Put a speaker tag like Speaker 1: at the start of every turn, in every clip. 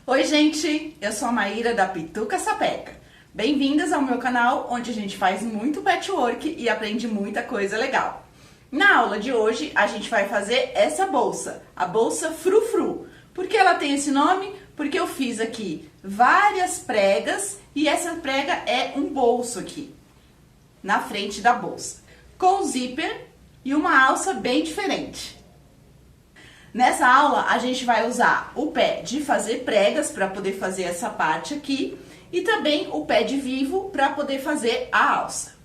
Speaker 1: Oi gente, eu sou a Maíra da Pituca Sapeca. Bem-vindas ao meu canal, onde a gente faz muito patchwork e aprende muita coisa legal. Na aula de hoje, a gente vai fazer essa bolsa, a bolsa frufru. Por que ela tem esse nome? Porque eu fiz aqui várias pregas e essa prega é um bolso aqui, na frente da bolsa, com zíper e uma alça bem diferente. Nessa aula, a gente vai usar o pé de fazer pregas para poder fazer essa parte aqui e também o pé de vivo para poder fazer a alça.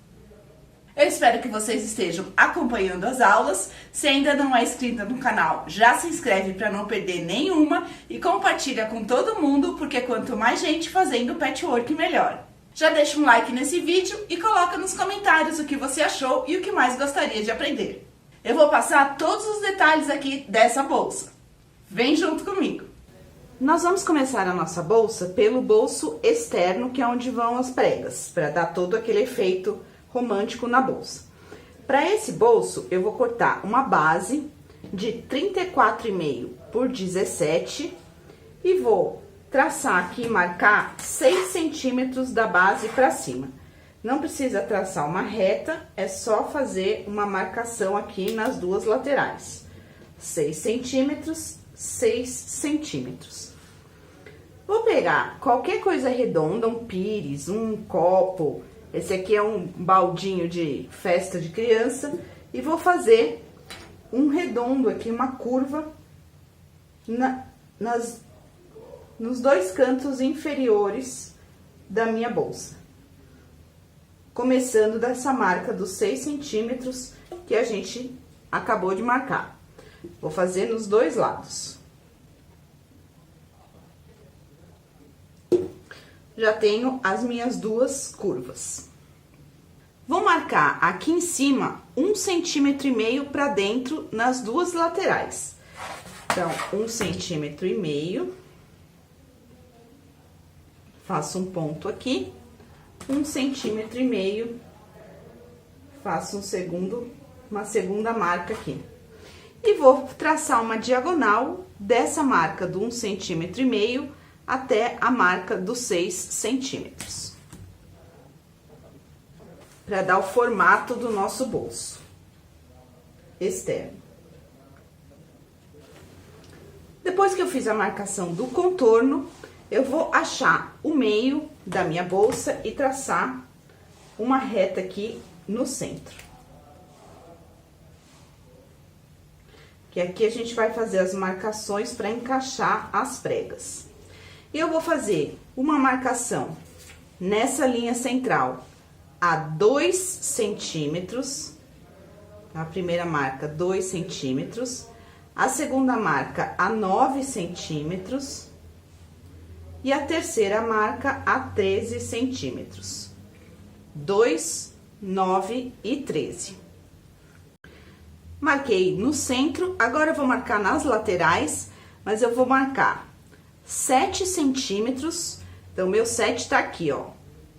Speaker 1: Eu espero que vocês estejam acompanhando as aulas. Se ainda não é inscrita no canal, já se inscreve para não perder nenhuma e compartilha com todo mundo, porque quanto mais gente fazendo patchwork, melhor. Já deixa um like nesse vídeo e coloca nos comentários o que você achou e o que mais gostaria de aprender. Eu vou passar todos os detalhes aqui dessa bolsa. Vem junto comigo! Nós vamos começar a nossa bolsa pelo bolso externo, que é onde vão as pregas, para dar todo aquele efeito romântico na bolsa. Para esse bolso, eu vou cortar uma base de 34,5 por 17 e vou traçar aqui e marcar 6 centímetros da base para cima. Não precisa traçar uma reta, é só fazer uma marcação aqui nas duas laterais. 6 centímetros, 6 centímetros. Vou pegar qualquer coisa redonda, um pires, um copo, esse aqui é um baldinho de festa de criança, e vou fazer um redondo aqui, uma curva nos dois cantos inferiores da minha bolsa. Começando dessa marca dos 6 centímetros que a gente acabou de marcar. Vou fazer nos dois lados. Já tenho as minhas duas curvas. Vou marcar aqui em cima 1,5 centímetro para dentro nas duas laterais. Então, 1,5 centímetro. Faço um ponto aqui. 1,5 centímetro, faço uma segunda marca aqui. E vou traçar uma diagonal dessa marca do 1,5 centímetro até a marca dos 6 centímetros. Para dar o formato do nosso bolso externo. Depois que eu fiz a marcação do contorno, eu vou achar o meio da minha bolsa e traçar uma reta aqui no centro. Que aqui a gente vai fazer as marcações para encaixar as pregas. E eu vou fazer uma marcação nessa linha central a 2 centímetros. A primeira marca, 2 centímetros. A segunda marca, a 9 centímetros. E a terceira marca a 13 centímetros. 2, 9 e 13. Marquei no centro, agora eu vou marcar nas laterais, mas eu vou marcar 7 centímetros. Então, meu 7 tá aqui, ó.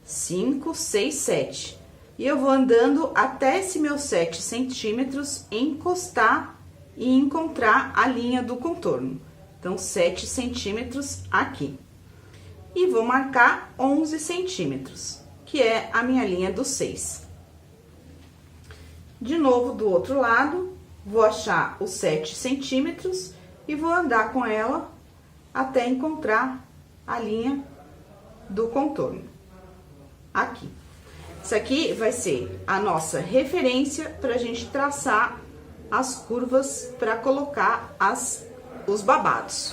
Speaker 1: 5, 6, 7. E eu vou andando até esse meu 7 centímetros encostar e encontrar a linha do contorno. Então, 7 centímetros aqui. E vou marcar 11 centímetros, que é a minha linha dos 6. De novo, do outro lado, vou achar os 7 centímetros e vou andar com ela até encontrar a linha do contorno. Aqui. Isso aqui vai ser a nossa referência para a gente traçar as curvas para colocar os babados.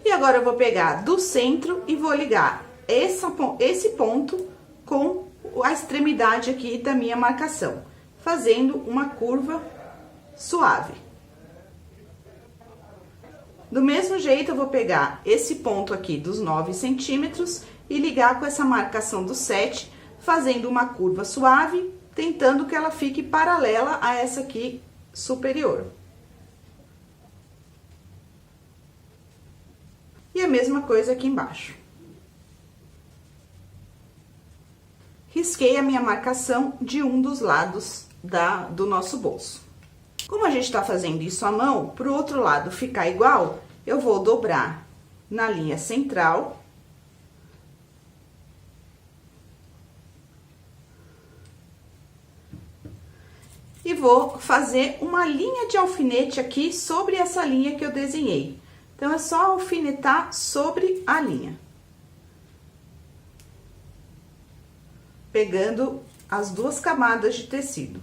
Speaker 1: E agora eu vou pegar do centro e vou ligar esse ponto com a extremidade aqui da minha marcação, fazendo uma curva suave. Do mesmo jeito, eu vou pegar esse ponto aqui dos 9 centímetros e ligar com essa marcação do 7, fazendo uma curva suave, tentando que ela fique paralela a essa aqui superior. E a mesma coisa aqui embaixo. Risquei a minha marcação de um dos lados do nosso bolso. Como a gente tá fazendo isso à mão, pro outro lado ficar igual, eu vou dobrar na linha central. E vou fazer uma linha de alfinete aqui sobre essa linha que eu desenhei. Então, é só alfinetar sobre a linha. Pegando as duas camadas de tecido.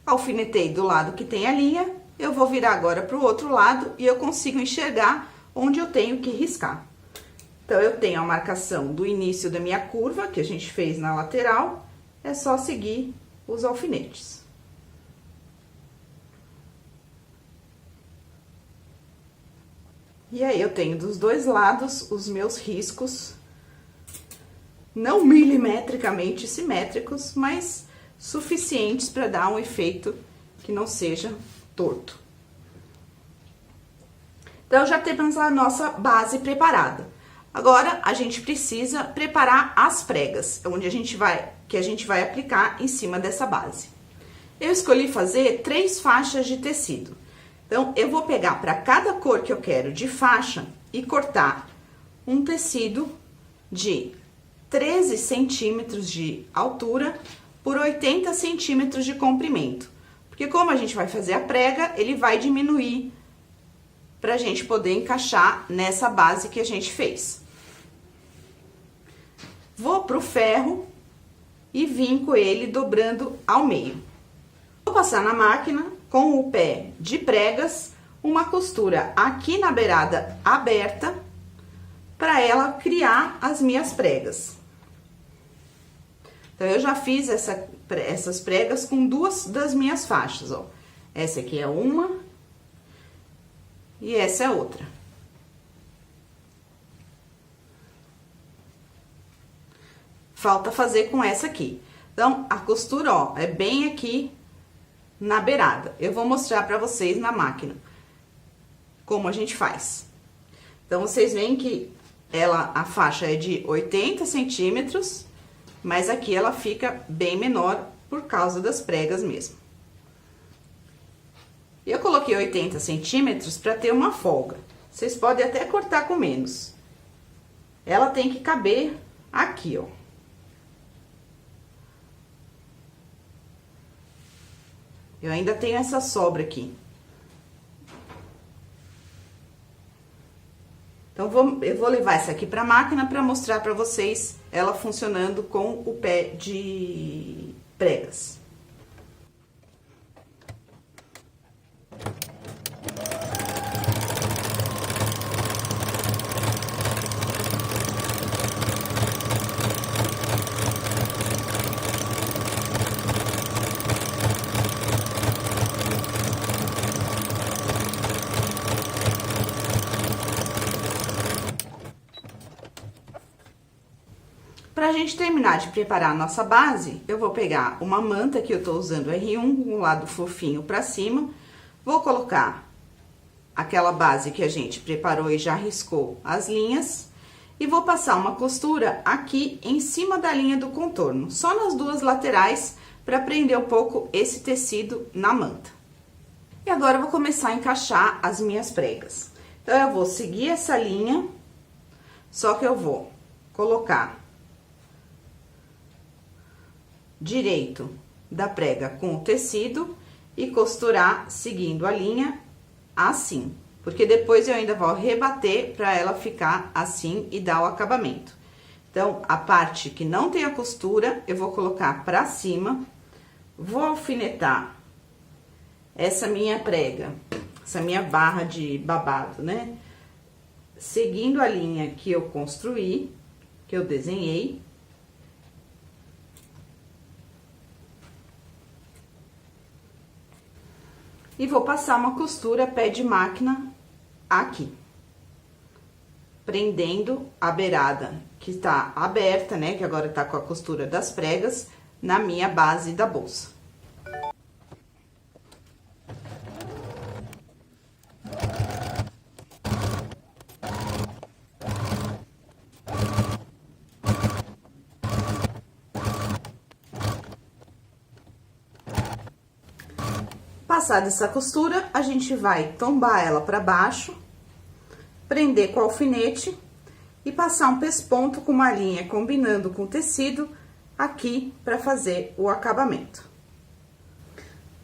Speaker 1: Alfinetei do lado que tem a linha, eu vou virar agora para o outro lado e eu consigo enxergar onde eu tenho que riscar. Então, eu tenho a marcação do início da minha curva, que a gente fez na lateral, é só seguir os alfinetes. E aí, eu tenho dos dois lados os meus riscos, não milimetricamente simétricos, mas suficientes para dar um efeito que não seja torto. Então, já temos a nossa base preparada. Agora, a gente precisa preparar as pregas, onde a gente vai aplicar em cima dessa base. Eu escolhi fazer 3 faixas de tecido. Então, eu vou pegar para cada cor que eu quero de faixa e cortar um tecido de 13 centímetros de altura por 80 centímetros de comprimento. Porque como a gente vai fazer a prega, ele vai diminuir para a gente poder encaixar nessa base que a gente fez. Vou pro ferro e vinco ele dobrando ao meio. Vou passar na máquina com o pé de pregas, uma costura aqui na beirada aberta, para ela criar as minhas pregas. Então, eu já fiz essas pregas com 2 das minhas faixas, ó. Essa aqui é uma e essa é outra. Falta fazer com essa aqui. Então, a costura, ó, é bem aqui na beirada. Eu vou mostrar pra vocês na máquina como a gente faz. Então, vocês veem que a faixa é de 80 centímetros, mas aqui ela fica bem menor por causa das pregas mesmo. Eu coloquei 80 centímetros pra ter uma folga. Vocês podem até cortar com menos. Ela tem que caber aqui, ó. Eu ainda tenho essa sobra aqui. Então, eu vou levar essa aqui pra máquina pra mostrar pra vocês ela funcionando com o pé de pregas. Pra gente terminar de preparar a nossa base, eu vou pegar uma manta que eu tô usando R1, com o lado fofinho pra cima, vou colocar aquela base que a gente preparou e já riscou as linhas, e vou passar uma costura aqui em cima da linha do contorno, só nas 2 laterais, pra prender um pouco esse tecido na manta. E agora eu vou começar a encaixar as minhas pregas. Então, eu vou seguir essa linha, só que eu vou colocar direito da prega com o tecido e costurar seguindo a linha assim, porque depois eu ainda vou rebater para ela ficar assim e dar o acabamento. Então, a parte que não tem a costura, eu vou colocar pra cima, vou alfinetar essa minha prega, essa minha barra de babado, né? Seguindo a linha que eu construí, que eu desenhei. E vou passar uma costura pé de máquina aqui, prendendo a beirada que tá aberta, né, que agora tá com a costura das pregas, na minha base da bolsa. Passada essa costura, a gente vai tombar ela para baixo, prender com alfinete e passar um pesponto com uma linha combinando com o tecido aqui para fazer o acabamento.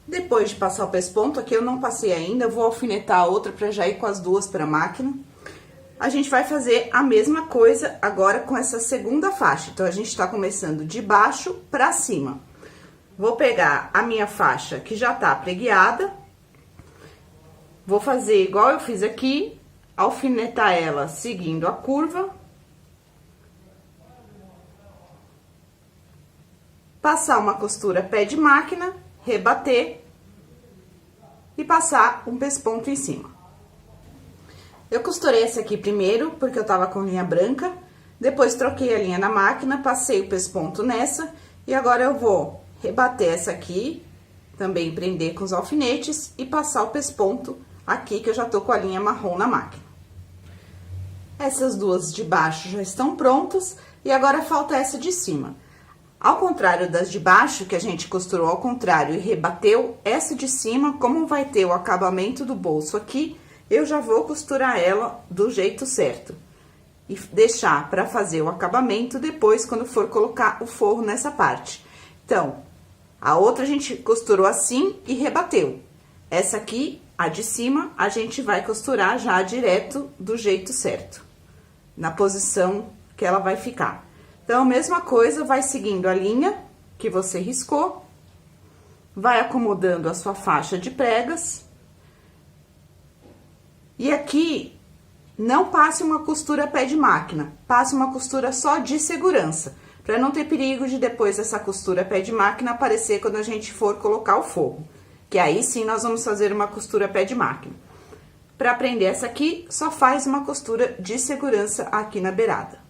Speaker 1: Depois de passar o pesponto, aqui eu não passei ainda, eu vou alfinetar a outra para já ir com as duas para a máquina. A gente vai fazer a mesma coisa agora com essa segunda faixa. Então, a gente tá começando de baixo para cima. Vou pegar a minha faixa que já tá preguiada. Vou fazer igual eu fiz aqui, alfinetar ela seguindo a curva. Passar uma costura pé de máquina, rebater e passar um pesponto em cima. Eu costurei essa aqui primeiro, porque eu tava com linha branca, depois troquei a linha na máquina, passei o pesponto nessa, e agora eu vou rebater essa aqui, também prender com os alfinetes, e passar o pesponto aqui, que eu já tô com a linha marrom na máquina. Essas duas de baixo já estão prontas, e agora falta essa de cima. Ao contrário das de baixo, que a gente costurou ao contrário e rebateu, essa de cima, como vai ter o acabamento do bolso aqui, eu já vou costurar ela do jeito certo. E deixar para fazer o acabamento depois, quando for colocar o forro nessa parte. Então, a outra a gente costurou assim e rebateu. Essa aqui, a de cima, a gente vai costurar já direto do jeito certo. Na posição que ela vai ficar. Então, a mesma coisa, vai seguindo a linha que você riscou. Vai acomodando a sua faixa de pregas. E aqui, não passe uma costura pé de máquina, passe uma costura só de segurança, para não ter perigo de depois essa costura pé de máquina aparecer quando a gente for colocar o forro, que aí sim nós vamos fazer uma costura pé de máquina. Para prender essa aqui, só faz uma costura de segurança aqui na beirada.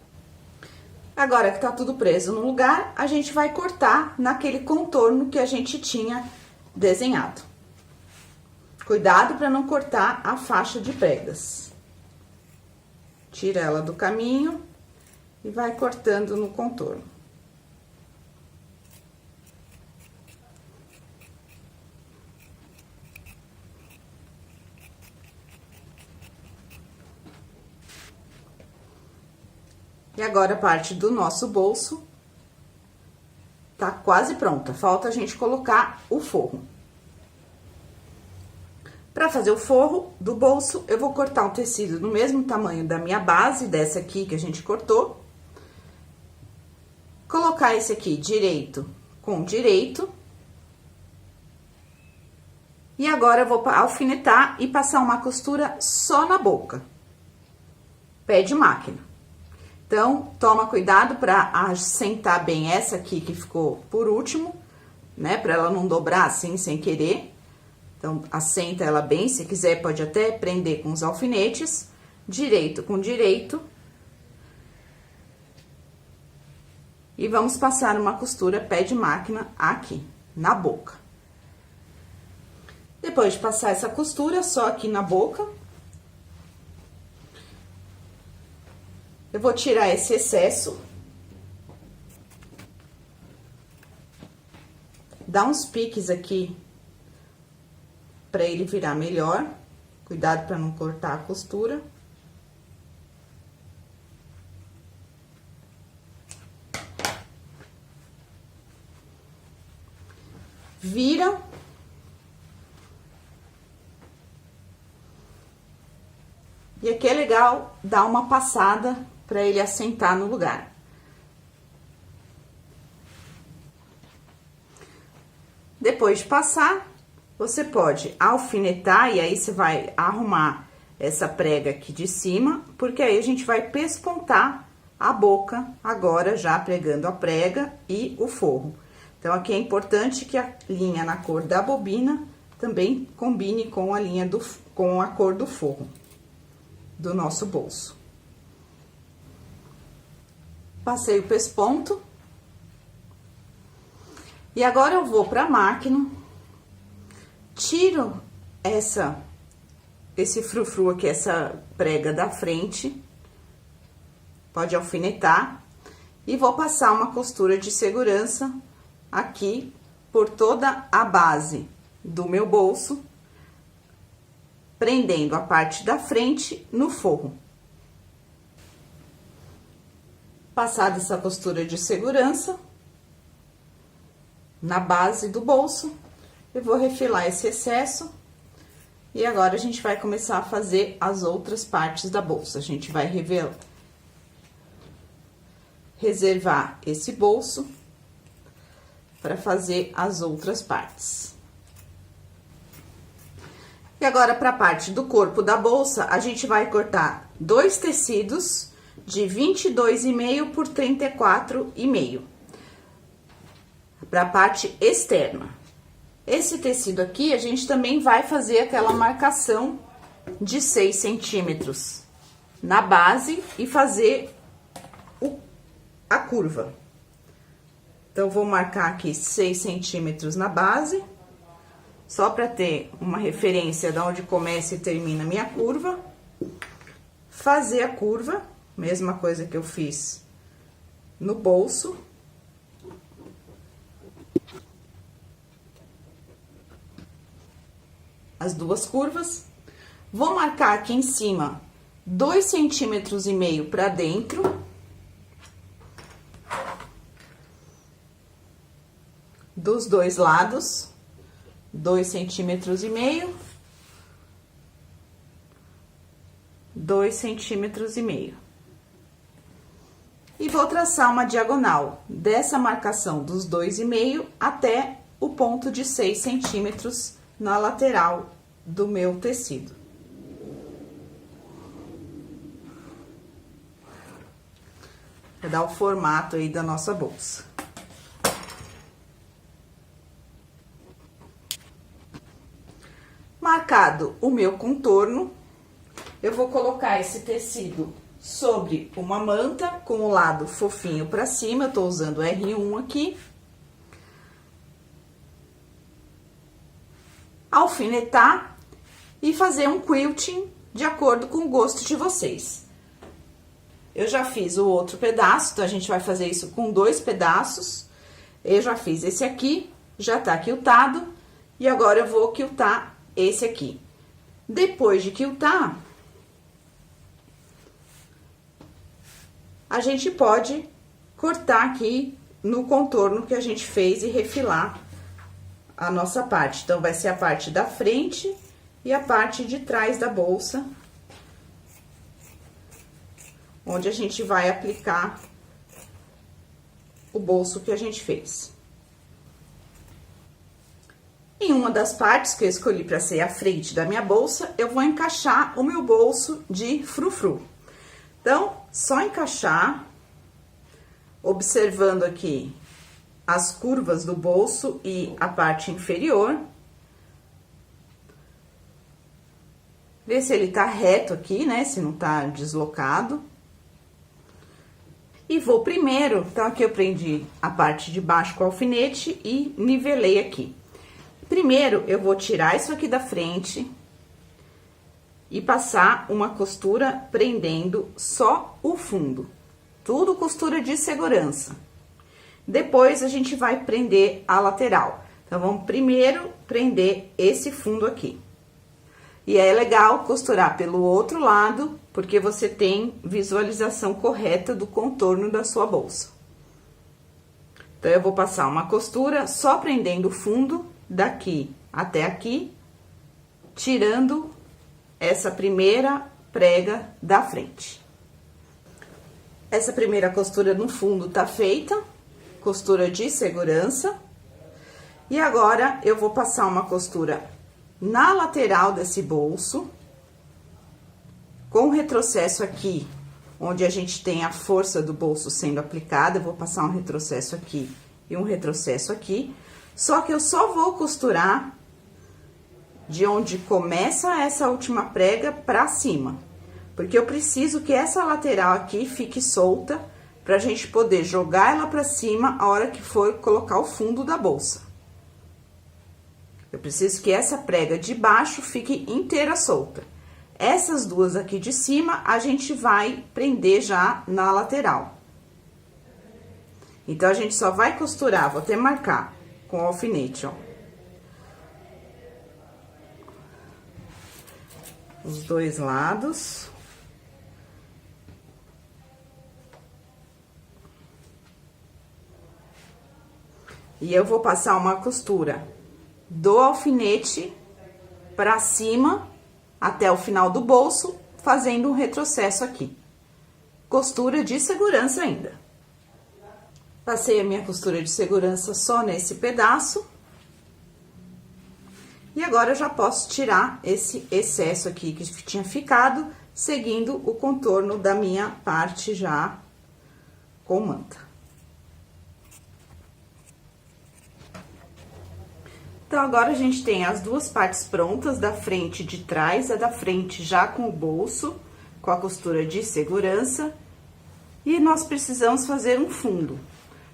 Speaker 1: Agora que tá tudo preso no lugar, a gente vai cortar naquele contorno que a gente tinha desenhado. Cuidado para não cortar a faixa de pregas. Tira ela do caminho e vai cortando no contorno. E agora a parte do nosso bolso tá quase pronta. Falta a gente colocar o forro. Para fazer o forro do bolso, eu vou cortar um tecido do mesmo tamanho da minha base, dessa aqui que a gente cortou. Colocar esse aqui direito com direito. E agora eu vou alfinetar e passar uma costura só na boca. Pé de máquina. Então, toma cuidado para assentar bem essa aqui que ficou por último, né? Para ela não dobrar assim sem querer. Então, assenta ela bem, se quiser pode até prender com os alfinetes, direito com direito. E vamos passar uma costura pé de máquina aqui, na boca. Depois de passar essa costura, só aqui na boca, eu vou tirar esse excesso. Dá uns piques aqui para ele virar melhor. Cuidado para não cortar a costura. Vira. E aqui é legal dar uma passada para ele assentar no lugar. Depois de passar, você pode alfinetar e aí você vai arrumar essa prega aqui de cima, porque aí a gente vai pespontar a boca agora já pregando a prega e o forro. Então, aqui é importante que a linha na cor da bobina também combine com a linha com a cor do forro do nosso bolso. Passei o pesponto. E agora eu vou pra máquina, tiro esse frufru aqui, essa prega da frente, pode alfinetar, e vou passar uma costura de segurança aqui por toda a base do meu bolso, prendendo a parte da frente no forro. Passada essa costura de segurança, na base do bolso, eu vou refilar esse excesso. E agora, a gente vai começar a fazer as outras partes da bolsa. A gente vai reservar esse bolso para fazer as outras partes. E agora, para a parte do corpo da bolsa, a gente vai cortar 2 tecidos de 22,5 por 34,5. Para a parte externa. Esse tecido aqui, a gente também vai fazer aquela marcação de 6 centímetros na base e fazer a curva. Então, vou marcar aqui 6 centímetros na base, só para ter uma referência de onde começa e termina a minha curva. Fazer a curva, mesma coisa que eu fiz no bolso. As duas curvas. Vou marcar aqui em cima 2,5 centímetros para dentro. Dos dois lados, 2,5 centímetros. 2,5 centímetros. E vou traçar uma diagonal dessa marcação dos 2,5 até o ponto de 6 centímetros na lateral do meu tecido. Pra dar o formato aí da nossa bolsa. Marcado o meu contorno, eu vou colocar esse tecido sobre uma manta com o lado fofinho pra cima. Eu tô usando R1 aqui. Alfinetar e fazer um quilting de acordo com o gosto de vocês. Eu já fiz o outro pedaço, então a gente vai fazer isso com 2 pedaços. Eu já fiz esse aqui, já tá quiltado, e agora eu vou quiltar esse aqui. Depois de quiltar, a gente pode cortar aqui no contorno que a gente fez e refilar a nossa parte. Então, vai ser a parte da frente e a parte de trás da bolsa, onde a gente vai aplicar o bolso que a gente fez. Em uma das partes que eu escolhi para ser a frente da minha bolsa, eu vou encaixar o meu bolso de frufru. Então, só encaixar, observando aqui as curvas do bolso e a parte inferior. Ver se ele tá reto aqui, né? Se não tá deslocado. E vou primeiro, então aqui eu prendi a parte de baixo com alfinete e nivelei aqui. Primeiro, eu vou tirar isso aqui da frente e passar uma costura prendendo só o fundo. Tudo costura de segurança. Depois, a gente vai prender a lateral. Então, vamos primeiro prender esse fundo aqui. E é legal costurar pelo outro lado, porque você tem visualização correta do contorno da sua bolsa. Então, eu vou passar uma costura só prendendo o fundo daqui até aqui, tirando essa primeira prega da frente. Essa primeira costura no fundo tá feita, costura de segurança. E agora, eu vou passar uma costura na lateral desse bolso, com retrocesso aqui, onde a gente tem a força do bolso sendo aplicada. Eu vou passar um retrocesso aqui e um retrocesso aqui. Só que eu só vou costurar de onde começa essa última prega pra cima. Porque eu preciso que essa lateral aqui fique solta, pra gente poder jogar ela pra cima a hora que for colocar o fundo da bolsa. Eu preciso que essa prega de baixo fique inteira solta. Essas duas aqui de cima, a gente vai prender já na lateral. Então, a gente só vai costurar, vou até marcar com o alfinete, ó. os dois lados. E eu vou passar uma costura do alfinete pra cima até o final do bolso, fazendo um retrocesso aqui. Costura de segurança ainda. Passei a minha costura de segurança só nesse pedaço. E agora eu já posso tirar esse excesso aqui que tinha ficado, seguindo o contorno da minha parte já com manta. Então, agora a gente tem as duas partes prontas, da frente e de trás, a da frente já com o bolso, com a costura de segurança. E nós precisamos fazer um fundo.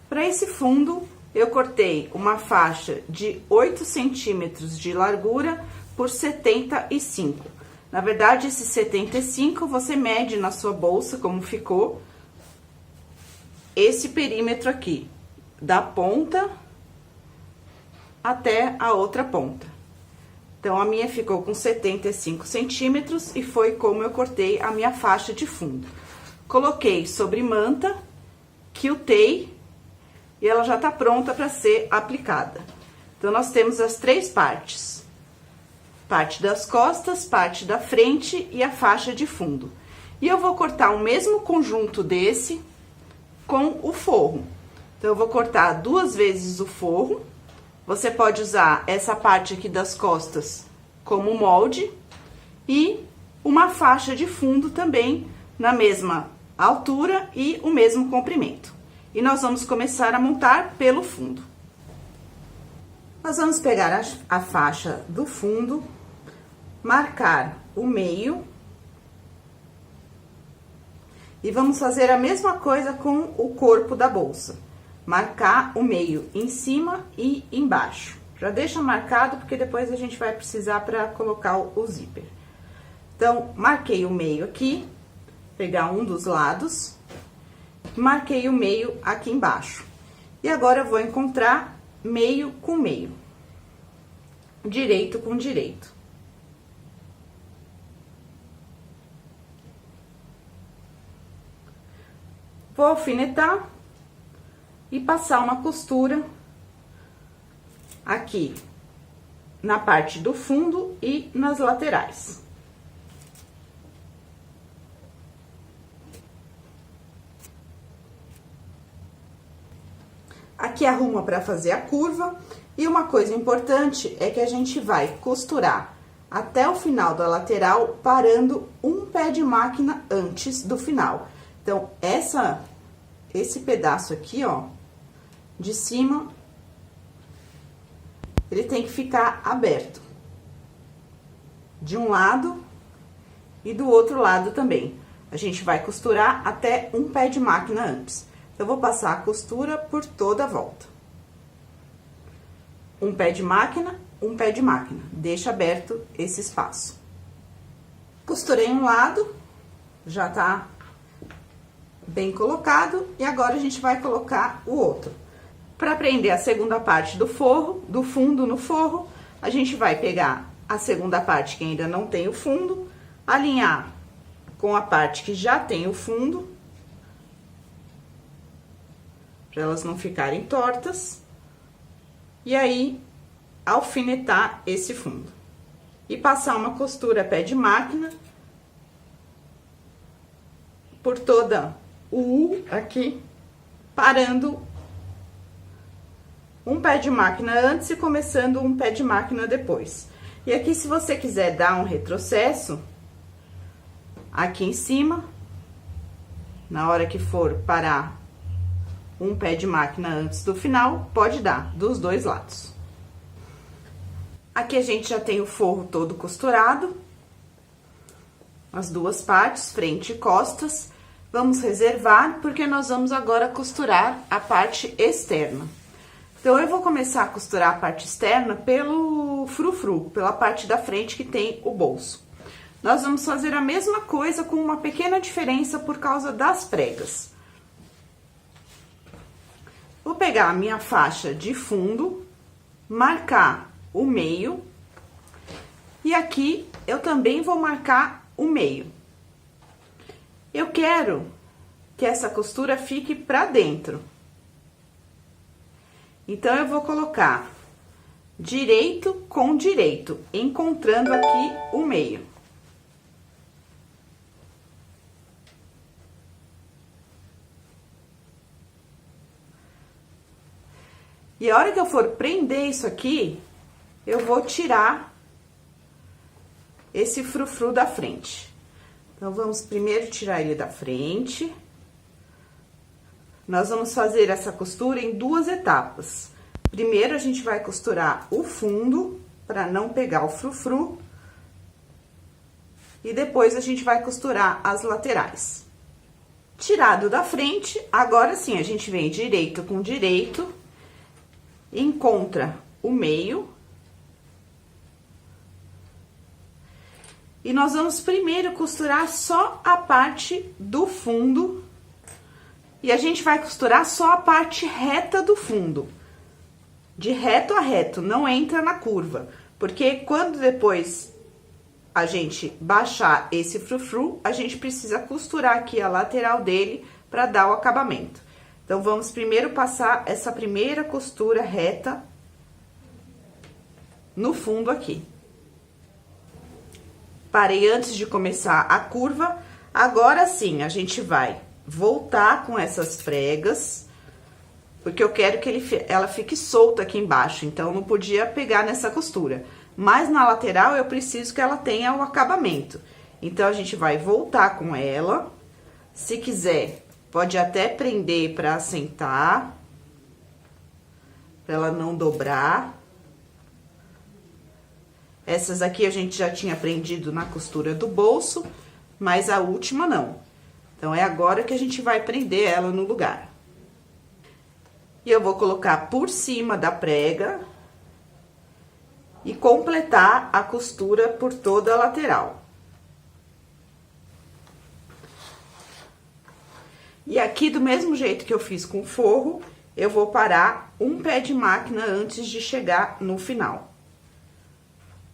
Speaker 1: Para esse fundo, eu cortei uma faixa de 8 centímetros de largura por 75. Na verdade, esse 75 você mede na sua bolsa como ficou esse perímetro aqui, da ponta até a outra ponta. Então, a minha ficou com 75 centímetros e foi como eu cortei a minha faixa de fundo. Coloquei sobre manta, quiltei e ela já tá pronta para ser aplicada. Então, nós temos as três partes: parte das costas, parte da frente e a faixa de fundo. E eu vou cortar o mesmo conjunto desse com o forro. Então, eu vou cortar 2 vezes o forro. Você pode usar essa parte aqui das costas como molde e uma faixa de fundo também na mesma altura e o mesmo comprimento. E nós vamos começar a montar pelo fundo. Nós vamos pegar a faixa do fundo, marcar o meio e vamos fazer a mesma coisa com o corpo da bolsa. Marcar o meio em cima e embaixo. Já deixa marcado, porque depois a gente vai precisar para colocar o zíper. Então, marquei o meio aqui, pegar um dos lados, marquei o meio aqui embaixo. E agora eu vou encontrar meio com meio, direito com direito. Vou alfinetar e passar uma costura aqui na parte do fundo e nas laterais. Aqui arruma para fazer a curva, e uma coisa importante é que a gente vai costurar até o final da lateral, parando um pé de máquina antes do final. Então, esse pedaço aqui, ó, de cima, ele tem que ficar aberto de um lado e do outro lado também. A gente vai costurar até um pé de máquina antes. Eu vou passar a costura por toda a volta. Um pé de máquina, um pé de máquina. Deixa aberto esse espaço. Costurei um lado, já tá bem colocado, e agora a gente vai colocar o outro. Para prender a segunda parte do forro, do fundo no forro, a gente vai pegar a segunda parte que ainda não tem o fundo, alinhar com a parte que já tem o fundo, para elas não ficarem tortas, e aí alfinetar esse fundo. E passar uma costura pé de máquina por toda o U aqui, parando um pé de máquina antes e começando um pé de máquina depois. E aqui, se você quiser dar um retrocesso, aqui em cima, na hora que for parar um pé de máquina antes do final, pode dar dos dois lados. Aqui a gente já tem o forro todo costurado, as duas partes, frente e costas. Vamos reservar, porque nós vamos agora costurar a parte externa. Então, eu vou começar a costurar a parte externa pelo frufru, pela parte da frente que tem o bolso. Nós vamos fazer a mesma coisa com uma pequena diferença por causa das pregas. Vou pegar a minha faixa de fundo, marcar o meio E aqui eu também vou marcar o meio. Eu quero que essa costura fique pra dentro. Então, eu vou colocar direito com direito, encontrando aqui o meio. E a hora que eu for prender isso aqui, eu vou tirar esse frufru da frente. Então, vamos primeiro tirar ele da frente. Nós vamos fazer essa costura em duas etapas. Primeiro, a gente vai costurar o fundo, para não pegar o frufru. E depois, a gente vai costurar as laterais. Tirado da frente, agora sim, a gente vem direito com direito, encontra o meio. E nós vamos primeiro costurar só a parte do fundo. E a gente vai costurar só a parte reta do fundo. De reto a reto, não entra na curva. Porque quando depois a gente baixar esse frufru, a gente precisa costurar aqui a lateral dele para dar o acabamento. Então, vamos primeiro passar essa primeira costura reta no fundo aqui. Parei antes de começar a curva. Agora sim, a gente vai voltar com essas pregas, porque eu quero que ela fique solta aqui embaixo, então não podia pegar nessa costura. Mas na lateral eu preciso que ela tenha o acabamento. Então, a gente vai voltar com ela. Se quiser, pode até prender para assentar, para ela não dobrar. Essas aqui a gente já tinha prendido na costura do bolso, mas a última não. Então, é agora que a gente vai prender ela no lugar. E eu vou colocar por cima da prega e completar a costura por toda a lateral. E aqui, do mesmo jeito que eu fiz com o forro, eu vou parar um pé de máquina antes de chegar no final.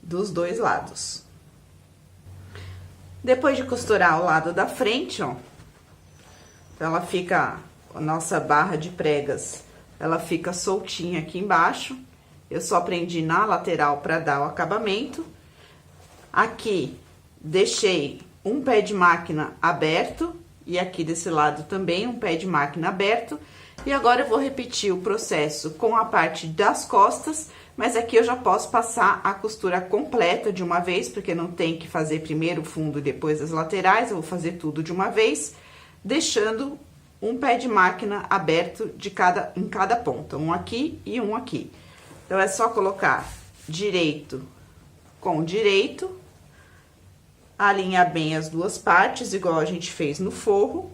Speaker 1: Dos dois lados. Depois de costurar o lado da frente, ó, ela fica, a nossa barra de pregas, ela fica soltinha aqui embaixo. Eu só prendi na lateral para dar o acabamento. Aqui, deixei um pé de máquina aberto, e aqui desse lado também um pé de máquina aberto. E agora eu vou repetir o processo com a parte das costas, mas aqui eu já posso passar a costura completa de uma vez, porque não tem que fazer primeiro o fundo e depois as laterais, eu vou fazer tudo de uma vez, deixando um pé de máquina aberto em cada ponta, um aqui e um aqui. Então, é só colocar direito com direito, alinhar bem as duas partes, igual a gente fez no forro.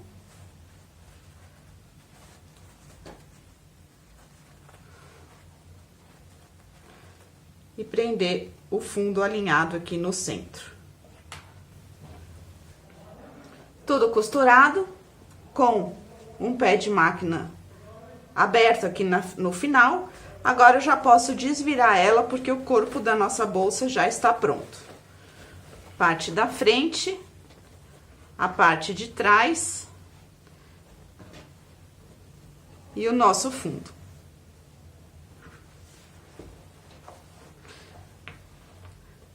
Speaker 1: E prender o fundo alinhado aqui no centro. Tudo costurado, com um pé de máquina aberto aqui no final. Agora, eu já posso desvirar ela, porque o corpo da nossa bolsa já está pronto. Parte da frente, a parte de trás e o nosso fundo.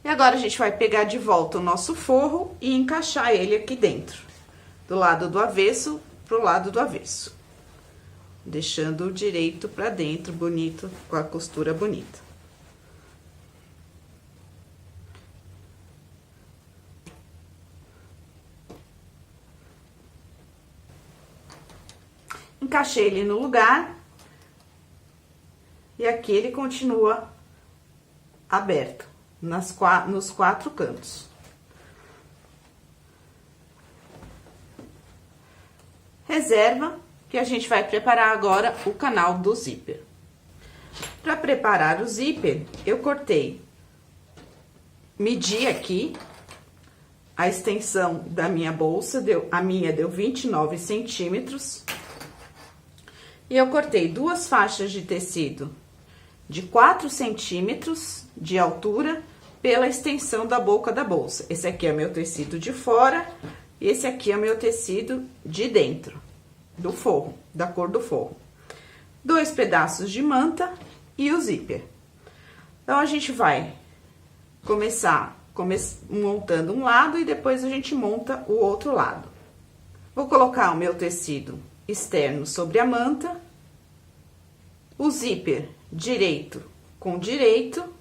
Speaker 1: E agora, a gente vai pegar de volta o nosso forro e encaixar ele aqui dentro. Do lado do avesso pro lado do avesso. Deixando o direito pra dentro, bonito, com a costura bonita. Encaixei ele no lugar. E aqui ele continua aberto, nos quatro cantos. Reserva, que a gente vai preparar agora o canal do zíper. Para preparar o zíper, eu medi aqui a extensão da minha bolsa, a minha deu 29 centímetros. E eu cortei duas faixas de tecido de 4 centímetros de altura, pela extensão da boca da bolsa. Esse aqui é meu tecido de fora, e esse aqui é meu tecido de dentro, do forro, da cor do forro. 2 pedaços de manta e o zíper. Então, a gente vai começar montando um lado e depois a gente monta o outro lado. Vou colocar o meu tecido externo sobre a manta, o zíper direito com direito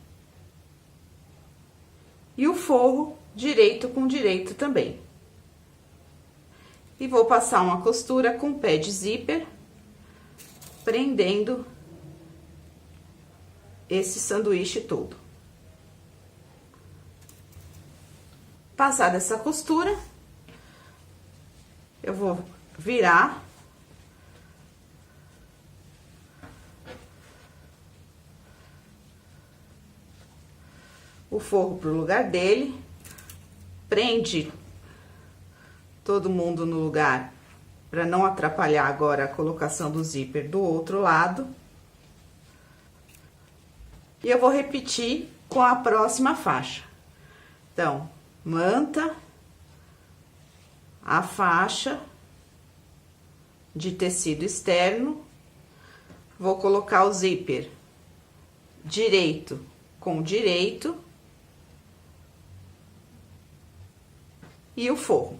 Speaker 1: e o forro direito com direito também. E vou passar uma costura com pé de zíper, prendendo esse sanduíche todo. Passada essa costura, eu vou virar o forro pro lugar dele, prende todo mundo no lugar para não atrapalhar agora a colocação do zíper do outro lado. E eu vou repetir com a próxima faixa. Então, manta, a faixa de tecido externo, vou colocar o zíper direito com direito e o forro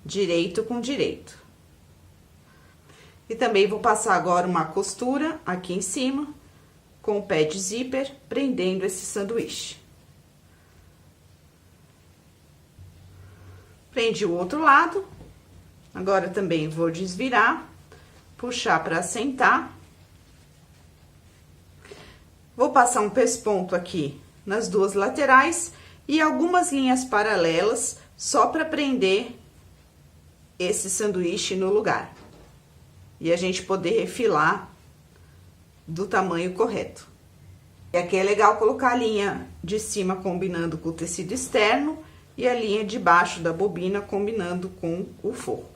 Speaker 1: direito com direito. E também vou passar agora uma costura aqui em cima com o pé de zíper, prendendo esse sanduíche. Prendi o outro lado, agora também vou desvirar, puxar para assentar. Vou passar um pesponto aqui nas 2 laterais e algumas linhas paralelas só para prender esse sanduíche no lugar. E a gente poder refilar do tamanho correto. E aqui é legal colocar a linha de cima combinando com o tecido externo e a linha de baixo da bobina combinando com o forro.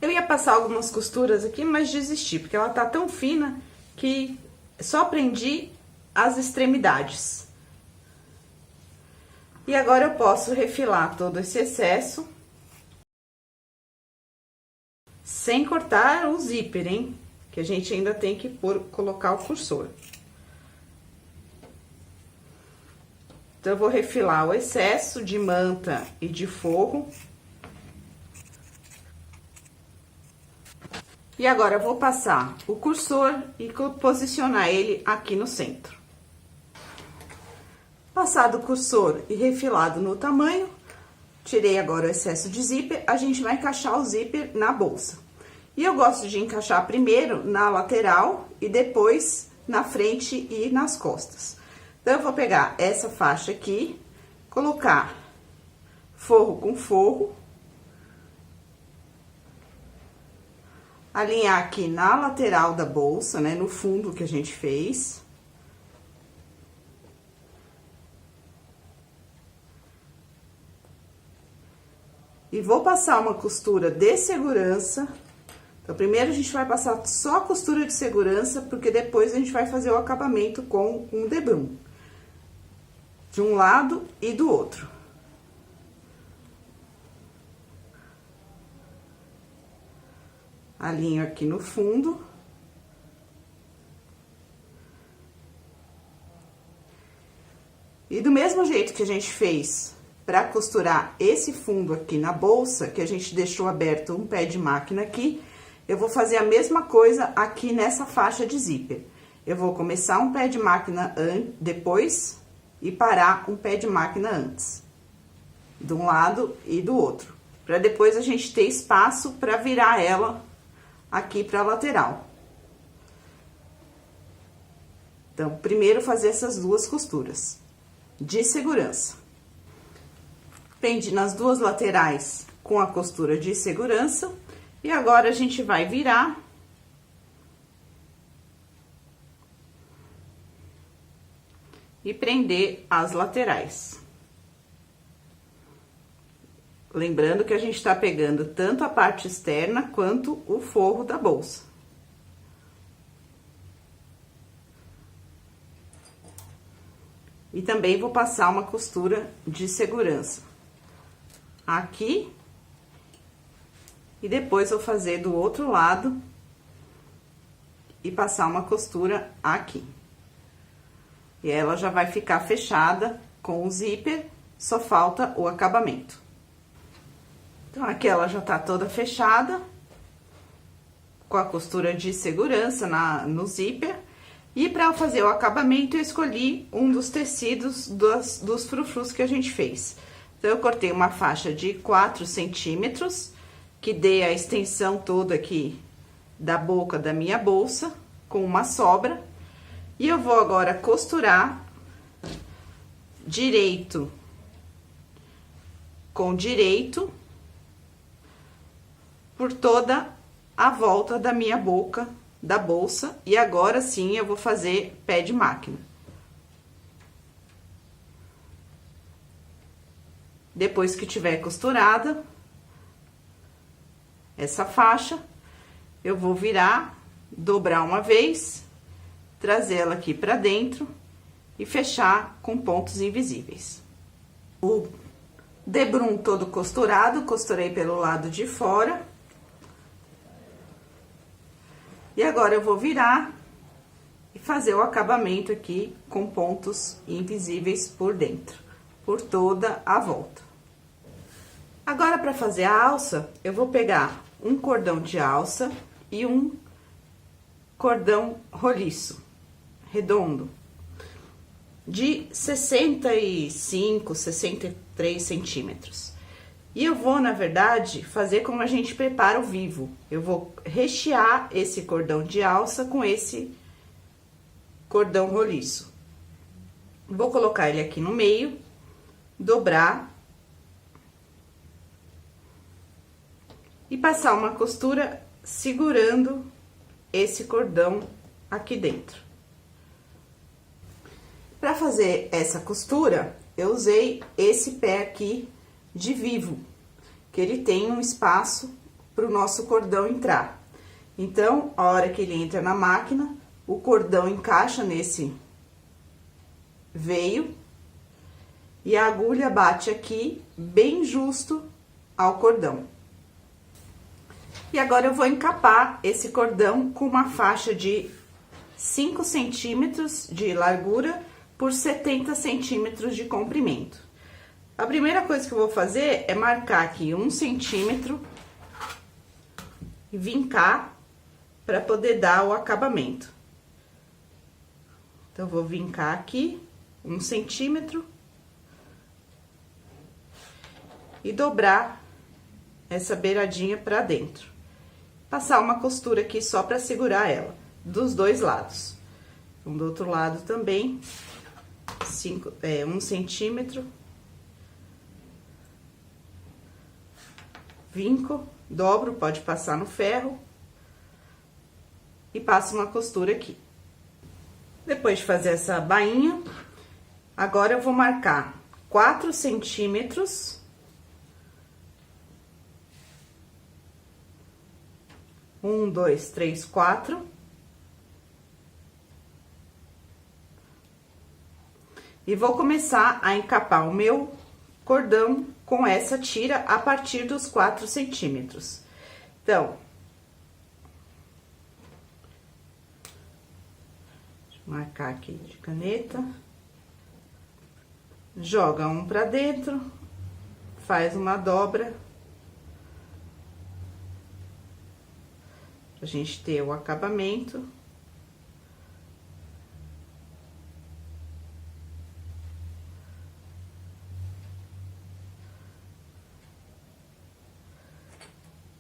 Speaker 1: Eu ia passar algumas costuras aqui, mas desisti, porque ela tá tão fina que só prendi as extremidades. E agora eu posso refilar todo esse excesso sem cortar o zíper, hein? Que a gente ainda tem que colocar o cursor. Então, eu vou refilar o excesso de manta e de forro. E agora, eu vou passar o cursor e posicionar ele aqui no centro. Passado o cursor e refilado no tamanho, tirei agora o excesso de zíper, a gente vai encaixar o zíper na bolsa. E eu gosto de encaixar primeiro na lateral e depois na frente e nas costas. Então, eu vou pegar essa faixa aqui, colocar forro com forro, alinhar aqui na lateral da bolsa, né, no fundo que a gente fez. E vou passar uma costura de segurança. Então, primeiro a gente vai passar só a costura de segurança, porque depois a gente vai fazer o acabamento com um debrum. De um lado e do outro. Alinho aqui no fundo. E do mesmo jeito que a gente fez para costurar esse fundo aqui na bolsa, que a gente deixou aberto um pé de máquina aqui, eu vou fazer a mesma coisa aqui nessa faixa de zíper. Eu vou começar um pé de máquina depois e parar um pé de máquina antes. De um lado e do outro. Para depois a gente ter espaço para virar ela aqui para a lateral. Então, primeiro fazer essas 2 costuras de segurança. Prendi nas 2 laterais com a costura de segurança. E agora, a gente vai virar. E prender as laterais. Lembrando que a gente tá pegando tanto a parte externa quanto o forro da bolsa. E também vou passar uma costura de segurança aqui. E depois vou fazer do outro lado e passar uma costura aqui. E ela já vai ficar fechada com o zíper, só falta o acabamento. Então, aqui ela já tá toda fechada, com a costura de segurança no zíper. E para fazer o acabamento, eu escolhi um dos tecidos dos frufrus que a gente fez. Então, eu cortei uma faixa de 4 centímetros, que dê a extensão toda aqui da boca da minha bolsa, com uma sobra. E eu vou agora costurar direito com direito por toda a volta da minha boca da bolsa. E agora sim eu vou fazer pé de máquina. Depois que tiver costurada essa faixa, eu vou virar, dobrar uma vez, trazer ela aqui pra dentro e fechar com pontos invisíveis. O debrum todo costurado, costurei pelo lado de fora. E agora eu vou virar e fazer o acabamento aqui com pontos invisíveis por dentro, por toda a volta. Agora, para fazer a alça, eu vou pegar um cordão de alça e um cordão roliço, redondo, de 65, 63 centímetros. E eu vou, na verdade, fazer como a gente prepara o vivo. Eu vou rechear esse cordão de alça com esse cordão roliço. Vou colocar ele aqui no meio, dobrar e passar uma costura segurando esse cordão aqui dentro. Para fazer essa costura, eu usei esse pé aqui de vivo, que ele tem um espaço para o nosso cordão entrar. Então, a hora que ele entra na máquina, o cordão encaixa nesse veio e a agulha bate aqui bem justo ao cordão. E agora eu vou encapar esse cordão com uma faixa de 5 centímetros de largura por 70 centímetros de comprimento. A primeira coisa que eu vou fazer é marcar aqui 1 centímetro e vincar para poder dar o acabamento. Então, eu vou vincar aqui 1 centímetro e dobrar essa beiradinha para dentro. Passar uma costura aqui só para segurar ela, dos dois lados. Então, do outro lado também, 1 centímetro. Vinco, dobro, pode passar no ferro. E passo uma costura aqui. Depois de fazer essa bainha, agora eu vou marcar 4 centímetros. 1, 2, 3, 4. E vou começar a encapar o meu cordão com essa tira a partir dos 4 centímetros. Então, deixa eu marcar aqui de caneta. Joga um pra dentro, faz uma dobra. Pra gente ter o acabamento.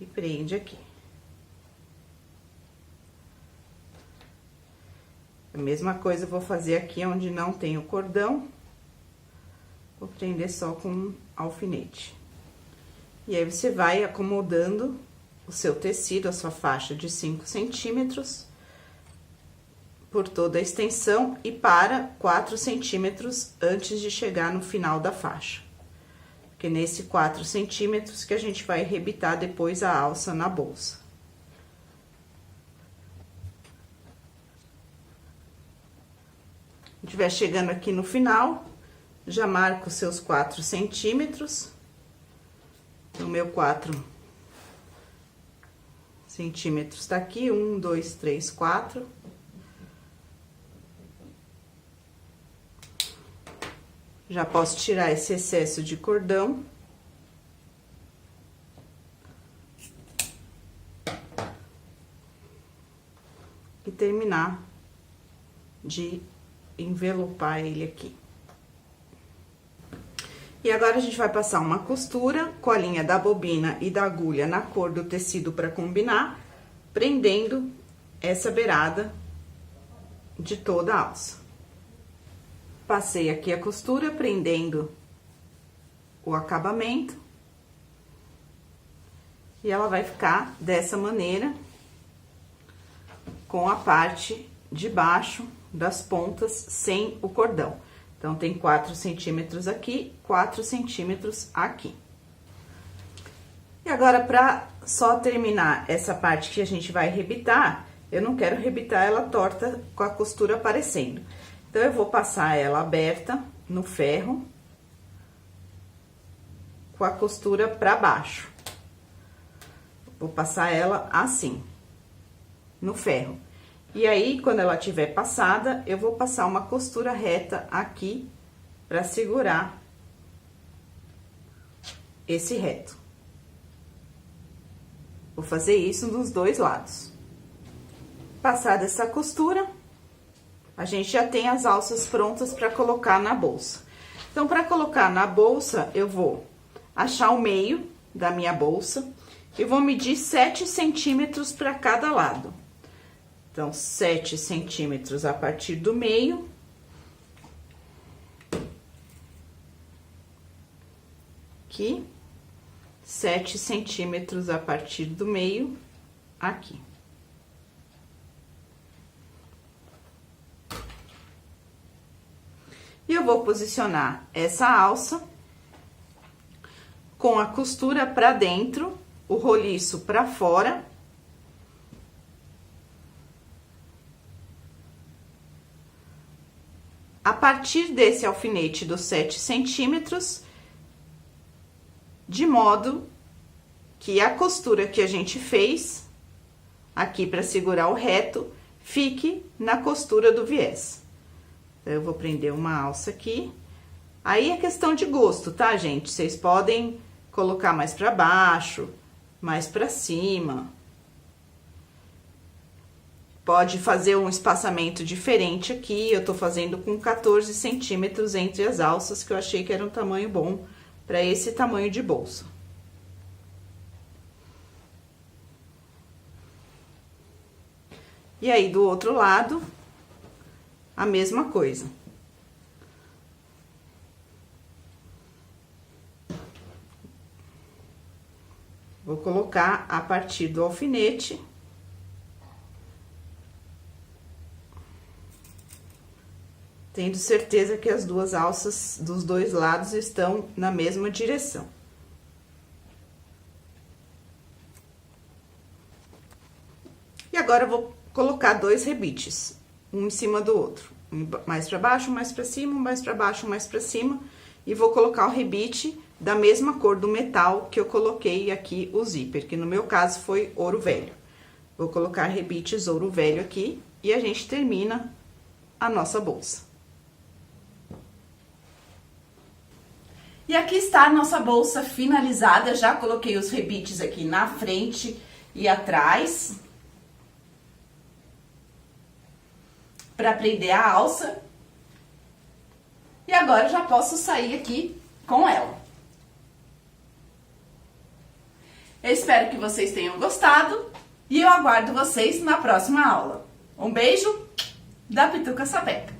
Speaker 1: E prende aqui. A mesma coisa eu vou fazer aqui onde não tem o cordão. Vou prender só com um alfinete. E aí, você vai acomodando o seu tecido, a sua faixa de 5 centímetros, por toda a extensão e para 4 centímetros antes de chegar no final da faixa. Porque nesse 4 centímetros que a gente vai rebitar depois a alça na bolsa. estiver chegando aqui no final, já marca os seus 4 centímetros. Então, meu 4 centímetros tá aqui, 1, 2, 3, 4. Já posso tirar esse excesso de cordão. E terminar de envelopar ele aqui. E agora, a gente vai passar uma costura com a linha da bobina e da agulha na cor do tecido para combinar, prendendo essa beirada de toda a alça. Passei aqui a costura, prendendo o acabamento. E ela vai ficar dessa maneira, com a parte de baixo das pontas sem o cordão. Então, tem 4 centímetros aqui, 4 centímetros aqui. E agora, pra só terminar essa parte que a gente vai rebitar, eu não quero rebitar ela torta com a costura aparecendo. Então, eu vou passar ela aberta no ferro, com a costura pra baixo. Vou passar ela assim, no ferro. E aí, quando ela tiver passada, eu vou passar uma costura reta aqui pra segurar esse reto. Vou fazer isso nos dois lados. Passada essa costura, a gente já tem as alças prontas para colocar na bolsa. Então, para colocar na bolsa, eu vou achar o meio da minha bolsa e vou medir 7 centímetros para cada lado. Então, 7 centímetros a partir do meio. Aqui. 7 centímetros a partir do meio, aqui. E eu vou posicionar essa alça com a costura pra dentro, o roliço pra fora. A partir desse alfinete dos 7 centímetros, de modo que a costura que a gente fez aqui para segurar o reto fique na costura do viés. Então, eu vou prender uma alça aqui. Aí é questão de gosto, tá, gente? Vocês podem colocar mais para baixo, mais para cima. Pode fazer um espaçamento diferente aqui. Eu tô fazendo com 14 centímetros entre as alças, que eu achei que era um tamanho bom para esse tamanho de bolsa. E aí, do outro lado, a mesma coisa. Vou colocar a partir do alfinete. Tendo certeza que as duas alças dos dois lados estão na mesma direção. E agora, eu vou colocar 2 rebites, um em cima do outro. Um mais pra baixo, mais pra cima, um mais pra baixo, mais pra cima. E vou colocar o rebite da mesma cor do metal que eu coloquei aqui o zíper, que no meu caso foi ouro velho. Vou colocar rebites ouro velho aqui e a gente termina a nossa bolsa. E aqui está a nossa bolsa finalizada, já coloquei os rebites aqui na frente e atrás, para prender a alça. E agora já posso sair aqui com ela. Eu espero que vocês tenham gostado e eu aguardo vocês na próxima aula. Um beijo da Pituca Sapeca!